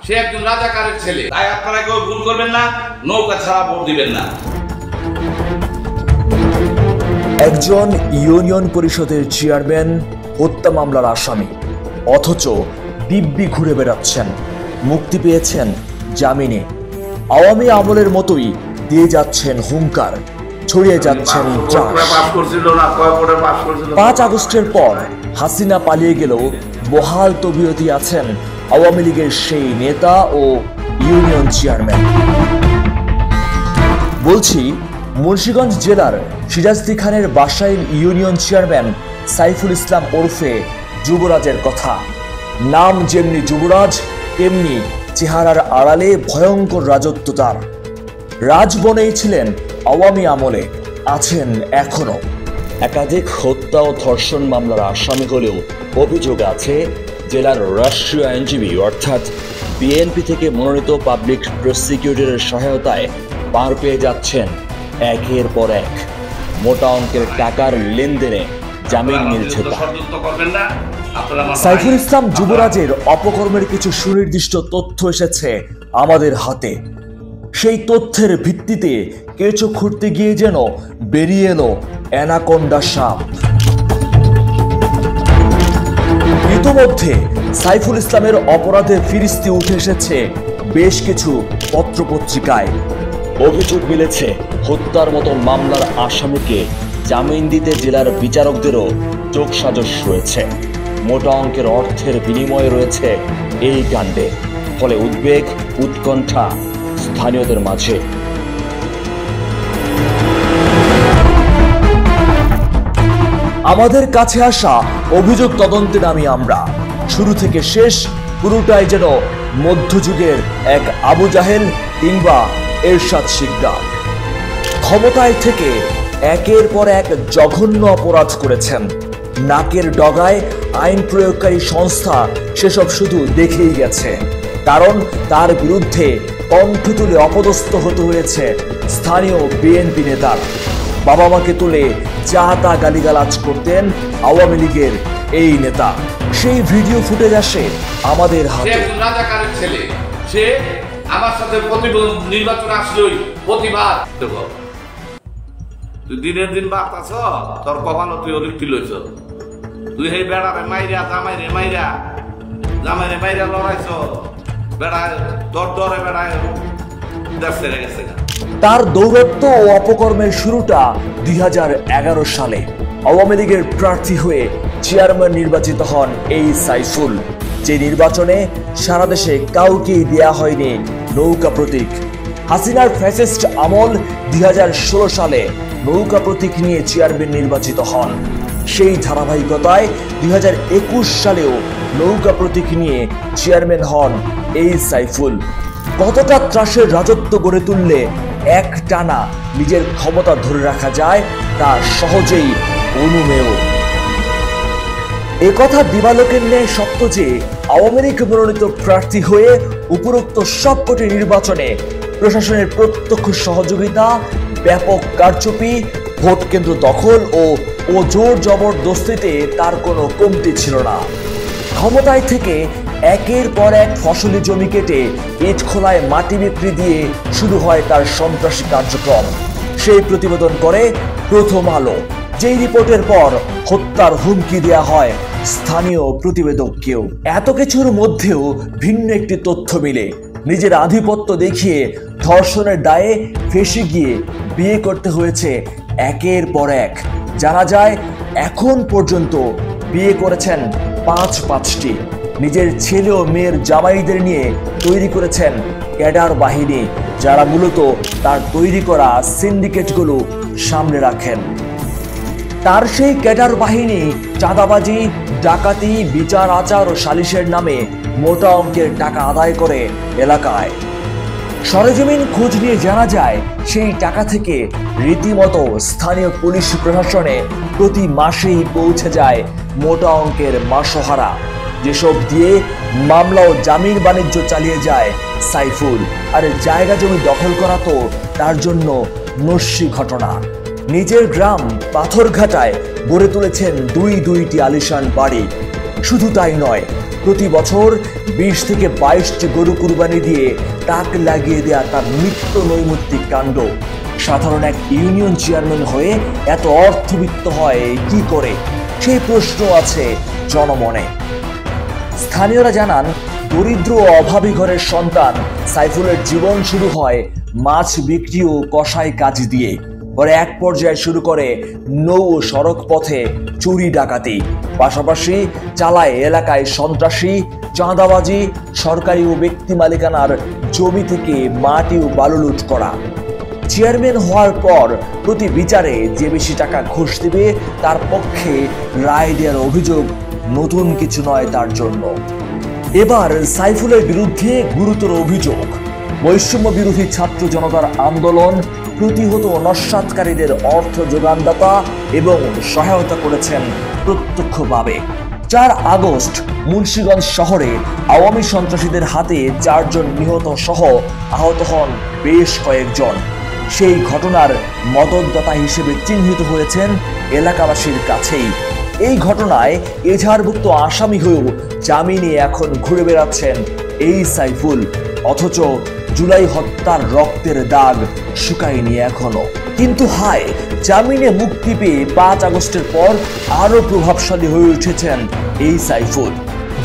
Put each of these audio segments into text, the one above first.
সে একজন রাজাকারের ছেলে। তাই আপনারা কেউ ভুল করবেন না, নৌকা ছাড়া ভোট দিবেন না। একজন ইউনিয়ন পরিষদের চেয়ারম্যান হত্যা মামলার আসামি, অথচ দিব্যি ঘুরে বেড়াচ্ছেন। মুক্তি পেয়েছেন জামিনে। আওয়ামী আমলের মতোই দিয়ে যাচ্ছেন হুঙ্কার, ছড়িয়ে যাচ্ছেন ত্রাস। 5 আগস্টের পর হাসিনা পালিয়ে গেলেও বহাল তবিয়তে আছেন আওয়ামী লীগের সেই নেতা ও ইউনিয়ন চেয়ারম্যান। বলছি মুন্সিগঞ্জ জেলার সিরাজদি খানের বাসাইল ইউনিয়ন চেয়ারম্যান সাইফুল ইসলাম ওরফে যুবরাজের কথা। নাম যেমনি যুবরাজ, তেমনি চেহারার আড়ালে ভয়ঙ্কর রাজত্ব তার। রাজবনেই ছিলেন আওয়ামী আমলে, আছেন এখনো। একাধিক হত্যা ও ধর্ষণ মামলার আসামি হলেও অভিযোগ আছে জেলার রাষ্ট্রীয় আইনজীবী অর্থাৎ বিএনপি থেকে মনোনীত পাবলিক প্রসিকিউটরের সহায়তায় পার পেয়ে যাচ্ছেন একের পর এক মোটা অঙ্কের টাকার লেনদেনে জামিন মিলছে। সাইফুল ইসলাম যুবরাজের অপকর্মের কিছু সুনির্দিষ্ট তথ্য এসেছে আমাদের হাতে। সেই তথ্যের ভিত্তিতে কেঁচো খুঁড়তে গিয়ে যেন বেরিয়ে এলো অ্যানাকোন্ডা সাপ। ইতোমধ্যে সাইফুল ইসলামের অপরাধের ফিরিস্তি উঠে এসেছে বেশ কিছু পত্রপত্রিকায়। অভিযোগ মিলেছে হত্যার মতো মামলার আসামিকে জামিন দিতে জেলার বিচারকদেরও যোগসাজশ রয়েছে। মোটা অঙ্কের অর্থের বিনিময়ে রয়েছে এই কাণ্ডে। ফলে উদ্বেগ, উৎকণ্ঠা স্থানীয়দের মাঝে। আমাদের কাছে আসা অভিযোগ তদন্তে নামি আমরা। শুরু থেকে শেষ পুরোটাই যেন মধ্যযুগের এক আবু জাহেল কিংবা এরশাদ শিকদার। ক্ষমতায় থেকে একের পর এক জঘন্য অপরাধ করেছেন। নাকের ডগায় আইন প্রয়োগকারী সংস্থা সেসব শুধু দেখেই গেছে। কারণ তার বিরুদ্ধে কণ্ঠ তুলে অপদস্থ হতে হয়েছে স্থানীয় বিএনপি নেতার। বাবা মাকে তুলে যা তা গালিগালাজ করতেন আওয়ামী লীগের এই নেতা। সেই ভিডিও ফুটেজ আসে আমাদের হাতে। রাজাকারের ছেলে, সে আমার সাথে নির্বাচন আসলেই প্রতিবাদ। তুই দিনের দিন বাদ আছ, তোর কখনো তুই অলিপ্তি লইছ। তুই এই বেড়ারে মাইরা জামাইরে মাইরা লড়াইছ। বেড়ায় তোর ডরে বেড়ায় দেশ ছেড়ে গেছে। তার দৌরত্ব ও অপকর্মের শুরুটা 2011 সালে। আওয়ামী লীগের প্রার্থী হয়ে চেয়ারম্যান নির্বাচিত হন এই সাইফুল। যে নির্বাচনে সারা দেশে কাউকেই দেয়া হয়নি নৌকা প্রতীক। হাসিনার ফ্যাসিস্ট আমল 2016 সালে নৌকা প্রতীক নিয়ে চেয়ারম্যান নির্বাচিত হন। সেই ধারাবাহিকতায় 2021 সালেও নৌকা প্রতীক নিয়ে চেয়ারম্যান হন এই সাইফুল। কতটা ত্রাসের রাজত্ব গড়ে তুললে এক টানা নিজের ক্ষমতা ধরে রাখা যায় তা সহজেই অনুমেয়। একথা দিবালোকের ন্যায় সত্য যে আওয়ামী লীগ মনোনীত প্রার্থী হয়ে উপরোক্ত সবকটি নির্বাচনে প্রশাসনের প্রত্যক্ষ সহযোগিতা, ব্যাপক কারচুপি, ভোট কেন্দ্র দখল ও জোর জবরদস্তিতে তার কোনো কমতি ছিল না। ক্ষমতায় থেকে একের পর এক ফসলি জমি কেটে ইট খোলায় মাটি বিক্রি দিয়ে শুরু হয় তার সন্ত্রাসী কার্যক্রম। সেই প্রতিবেদন করে প্রথম আলো, যেই রিপোর্টের পর হত্যার হুমকি দেয়া হয় স্থানীয় প্রতিবেদককেও। এত কিছুর মধ্যেও ভিন্ন একটি তথ্য মিলে। নিজের আধিপত্য দেখিয়ে ধর্ষণের দায়ে ফেঁসে গিয়ে বিয়ে করতে হয়েছে একের পর এক। জানা যায় এখন পর্যন্ত বিয়ে করেছেন 5টি। নিজের ছেলে ও মেয়ের জামাইদের নিয়ে তৈরি করেছেন ক্যাডার বাহিনী, যারা মূলত তার তৈরি করা সিন্ডিকেটগুলো সামনে রাখেন। তার সেই ক্যাডার বাহিনী চাঁদাবাজি, ডাকাতি, বিচার আচার ও সালিশের নামে মোটা অঙ্কের টাকা আদায় করে এলাকায়। সরেজমিন খোঁজ নিয়ে জানা যায় সেই টাকা থেকে রীতিমতো স্থানীয় পুলিশ প্রশাসনে প্রতি মাসেই পৌঁছে যায় মোটা অঙ্কের মাসোহারা, যেসব দিয়ে মামলা ও জামিন বাণিজ্য চালিয়ে যায় সাইফুল। আর জায়গা জমি দখল করা তো তার জন্য নস্যি ঘটনা। নিজের গ্রাম পাথরঘাটায় গড়ে তুলেছেন দুইটি আলিশান বাড়ি। শুধু তাই নয়, প্রতি বছর 20 থেকে 22টি গরু কুরবানি দিয়ে তাক লাগিয়ে দেয়া তার নিত্য নৈমিত্তিক কাণ্ড। সাধারণ এক ইউনিয়ন চেয়ারম্যান হয়ে এত অর্থবিত্ত হয় কি করে, সেই প্রশ্ন আছে জনমনে। স্থানীয়রা জানান, দরিদ্র ও অভাবী ঘরের সন্তান সাইফুলের জীবন শুরু হয় মাছ বিক্রি ও কসাই কাজ দিয়ে। পরে এক পর্যায়ে শুরু করে নৌ ও সড়ক পথে চুরি ডাকাতি, পাশাপাশি চালায় এলাকায় সন্ত্রাসী, চাঁদাবাজি, সরকারি ও ব্যক্তি মালিকানার জমি থেকে মাটি ও বালু লুট করা। চেয়ারম্যান হওয়ার পর প্রতি বিচারে যে বেশি টাকা ঘুষ দিবে তার পক্ষে রায় দেওয়ার অভিযোগ নতুন কিছু নয় তার জন্য। এবার সাইফুলের বিরুদ্ধে গুরুতর অভিযোগ, বৈষম্য বিরোধী ছাত্র জনতার আন্দোলন প্রতিহত নস্যাৎকারীদের অর্থ যোগানদাতা এবং সহায়তা করেছেন প্রত্যক্ষভাবে। 4 আগস্ট মুন্সিগঞ্জ শহরে আওয়ামী সন্ত্রাসীদের হাতে 4 জন নিহত সহ আহত হন বেশ কয়েকজন। সেই ঘটনার মদতদাতা হিসেবে চিহ্নিত হয়েছেন এলাকাবাসীর কাছেই। এই ঘটনায় এজাহারভুক্ত আসামি হয়েও জামিনে এখন ঘুরে বেড়াচ্ছেন এই সাইফুল, অথচ জুলাই হত্যার রক্তের দাগ শুকায়নি এখনো। কিন্তু হায়, জামিনে মুক্তি পেয়ে 5 আগস্টের পর আরো প্রভাবশালী হয়ে উঠেছেন এই সাইফুল।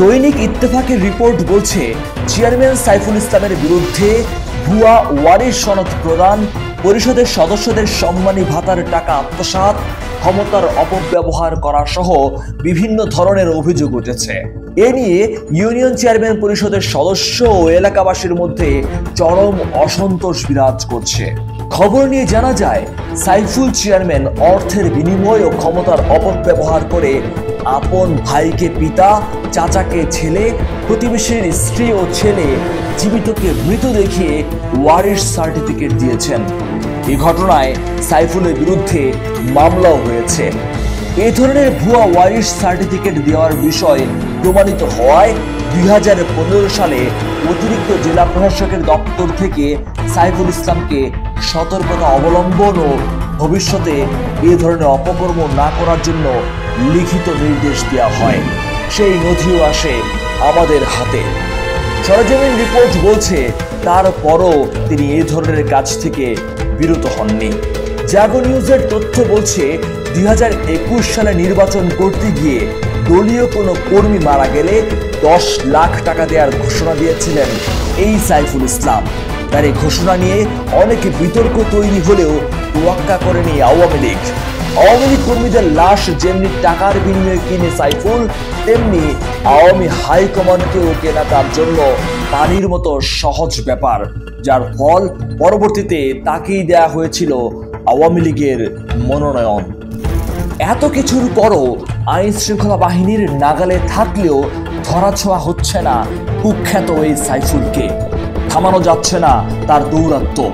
দৈনিক ইত্তেফাকের রিপোর্ট বলছে, চেয়ারম্যান সাইফুল ইসলামের বিরুদ্ধে ভুয়া ওয়ারিশ সনদ প্রদান, পরিষদের সদস্যদের সম্মানী ভাতার টাকা আত্মসাৎ, ক্ষমতার অপব্যবহার করা সহ বিভিন্ন ধরনের অভিযোগ উঠেছে। এ নিয়ে ইউনিয়ন চেয়ারম্যান পরিষদের সদস্য ও এলাকাবাসীর মধ্যে চরম অসন্তোষ বিরাজ করছে। খবর নিয়ে জানা যায়, সাইফুল চেয়ারম্যান অর্থের বিনিময় ও ক্ষমতার অপব্যবহার করে আপন ভাইকে পিতা, চাচাকে ছেলে, প্রতিবেশীর স্ত্রী ও ছেলে, জীবিতকে মৃত দেখিয়ে ওয়ারিশ সার্টিফিকেট দিয়েছেন। এই ঘটনায় সাইফুলের বিরুদ্ধে মামলাও হয়েছে। এই ধরনের ভুয়া ওয়ারিশ সার্টিফিকেট দেওয়ার বিষয় প্রমাণিত হওয়ায় 2015 সালে অতিরিক্ত জেলা প্রশাসকের দপ্তর থেকে সাইফুল ইসলামকে সতর্কতা অবলম্বন ও ভবিষ্যতে এ ধরনের অপকর্ম না করার জন্য লিখিত নির্দেশ দেওয়া হয়। সেই নথিও আসে আমাদের হাতে। সরেজমিন রিপোর্ট বলছে, তারপরও তিনি এই ধরনের কাজ থেকে বিরত হননি। জাগো নিউজের তথ্য বলছে, 2021 সালে নির্বাচন করতে গিয়ে দলীয় কোনো কর্মী মারা গেলে 10 লাখ টাকা দেওয়ার ঘোষণা দিয়েছিলেন এই সাইফুল ইসলাম। তার এই ঘোষণা নিয়ে অনেক বিতর্ক তৈরি হলেও তোয়াক্কা করেনি আওয়ামী লীগ। আওয়ামী লীগ কর্মীদের লাশ যেমনি টাকার বিনিময়ে কিনে সাইফুল, তেমনি আওয়ামী হাইকমান্ডকেও কেনা তার জন্য পানির মতো সহজ ব্যাপার, যার ফল পরবর্তীতে তাকেই দেয়া হয়েছিল আওয়ামী লীগের মনোনয়ন। এত কিছুর পরও আইন শৃঙ্খলা বাহিনীর নাগালে থাকলেও ধরাছোঁয়া হচ্ছে না কুখ্যাত এই সাইফুলকে। থামানো যাচ্ছে না তার দৌরাত্ম্য।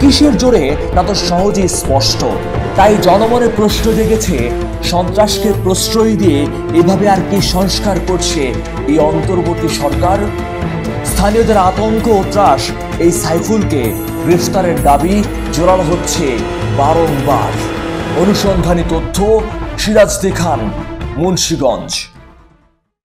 কিসের জোরে তা তো সহজেই স্পষ্ট। তাই জনমনে প্রশ্ন জেগেছে, সন্ত্রাসকে প্রশ্রয় দিয়ে এভাবে আর কি সংস্কার করছে এই অন্তর্বর্তী সরকার? স্থানীয়দের আতঙ্ক ও ত্রাস এই সাইফুলকে গ্রেফতারের দাবি জোরালো হচ্ছে বারংবার। অনুসন্ধানী তথ্য, সিরাজ খান, মুন্সিগঞ্জ।